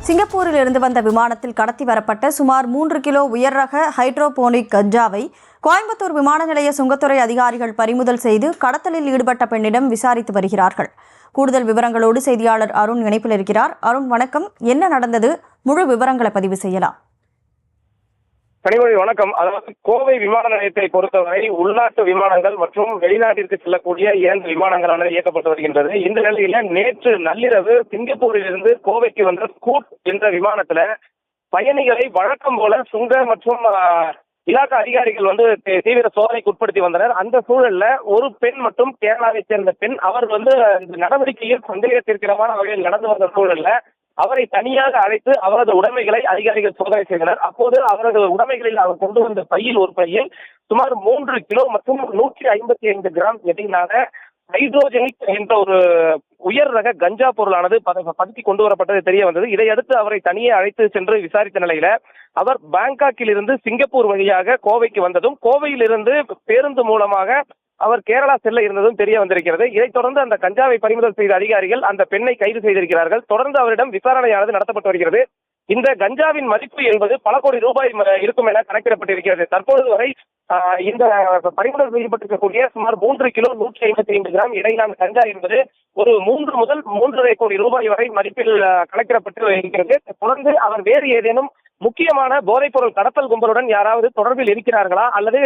சிங்கப்பூரில் இருந்து வந்த விமானத்தில் கடத்தி வரப்பட்ட சுமார் 3 கிலோ உயர் ரக ஹைட்ரோபோனிக் கஞ்சாவை கோயம்புத்தூர் விமான நிலைய சுங்கத்துறை அதிகாரிகள் பறிமுதல் செய்து கடத்தலில் ஈடுபட்ட பெண்ணிடம் விசாரித்து வருகிறார்கள். கூடுதல் விவரங்களோடு செய்தியாளர் அருண் இணைப்பில் இருக்கிறார். அருண், வணக்கம். என்ன நடந்தது? முழு விவரங்களை பதிவு செய்யலாம். கனிமொழி, வணக்கம். அதாவது கோவை விமான நிலையத்தை பொறுத்தவரை உள்நாட்டு விமானங்கள் மற்றும் வெளிநாட்டிற்கு செல்லக்கூடிய 2 விமானங்களானது இயக்கப்பட்டு வருகின்றது. இந்த நிலையில நேற்று நள்ளிரவு சிங்கப்பூரில் இருந்து கோவைக்கு வந்த ஸ்கூட் என்ற விமானத்துல பயணிகளை வழக்கம் போல சுங்க மற்றும் இலாக்கா அதிகாரிகள் தீவிர சோதனைக்கு உட்படுத்தி வந்தனர். அந்த சூழல்ல ஒரு பெண் மற்றும் கேரளாவை சேர்ந்த பெண் அவர் இந்த நடவடிக்கையில் சந்தேகத்திற்கிடமான வகையில் நடந்து வந்த சூழல்ல அவரை தனியாக அழைத்து அவரது உடைமைகளை அதிகாரிகள் சோதனை செய்தனர். அப்போது அவரது உடைமைகளில் அவர் கொண்டு வந்த பையில் ஒரு பையில் சுமார் 3 கிலோ மற்றும் 155 கிராம் எடையிலான ஹைட்ரோஜெனிக் என்ற ஒரு உயர் ரக கஞ்சா பொருளானது பதுக்கி கொண்டு வரப்பட்டது தெரிய வந்தது. இதையடுத்து அவரை தனியே அழைத்து சென்று விசாரித்த நிலையில அவர் பாங்காக்கில் இருந்து சிங்கப்பூர் வழியாக கோவைக்கு வந்ததும் கோவையில் இருந்து பேருந்து மூலமாக அவர் கேரளா செல்ல இருந்ததும் தெரிய வந்திருக்கிறது. இதைத் தொடர்ந்து அந்த கஞ்சாவை பறிமுதல் செய்த அதிகாரிகள் அந்த பெண்ணை கைது செய்திருக்கிறார்கள். தொடர்ந்து அவரிடம் விசாரணையானது நடத்தப்பட்டு வருகிறது. இந்த கஞ்சாவின் மதிப்பு என்பது பல கோடி ரூபாய் இருக்கும் என கணக்கிடப்பட்டிருக்கிறது. தற்பொழுது வரை இந்த பறிமுதல் செய்யப்பட்டிருக்கக்கூடிய சுமார் 3 கிலோ 155 கிராம் இடையிலான கஞ்சா என்பது ஒரு 3 முதல் 3.5 கோடி ரூபாய் வரை மதிப்பில் கணக்கிடப்பட்டு இருக்கிறது. தொடர்ந்து அவர் வேறு ஏதேனும் முக்கியமான போதைப் பொருள் கடத்தல் கும்பலுடன் யாராவது தொடர்பில் இருக்கிறார்களா அல்லது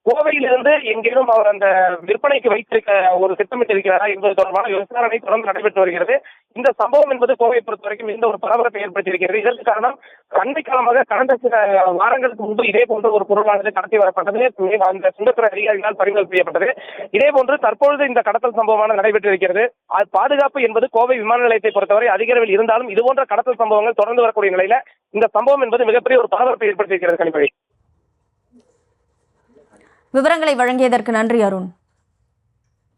கோவையிலிருந்து எங்கேனும் அவர் அந்த விற்பனைக்கு வைத்திருக்க ஒரு திட்டமிட்டு இருக்கிறாரா என்பது தொடர்பான விசாரணை தொடர்ந்து நடைபெற்று வருகிறது. இந்த சம்பவம் என்பது கோவையை பொறுத்த வரைக்கும் இந்த ஒரு பரபரப்பை ஏற்படுத்தியிருக்கிறது. இதற்கு காரணம் அண்மை காலமாக கடந்த சில வாரங்களுக்கு முன்பு இதே போன்ற ஒரு பொருளானது கடத்தி வரப்பட்டது. அந்த சுங்கத்துறை அதிகாரிகளால் பறிமுதல் செய்யப்பட்டது. இதே போன்று தற்பொழுது இந்த கடத்தல் சம்பவமான நடைபெற்றிருக்கிறது. பாதுகாப்பு என்பது கோவை விமான நிலையத்தை பொறுத்தவரை அதிக அளவில் இருந்தாலும் இதுபோன்ற கடத்தல் சம்பவங்கள் தொடர்ந்து வரக்கூடிய நிலையில இந்த சம்பவம் என்பது மிகப்பெரிய ஒரு பரபரப்பை ஏற்படுத்தியிருக்கிறது. கனிமொழி, விவரங்களை வழங்கியதற்கு நன்றி அருண்.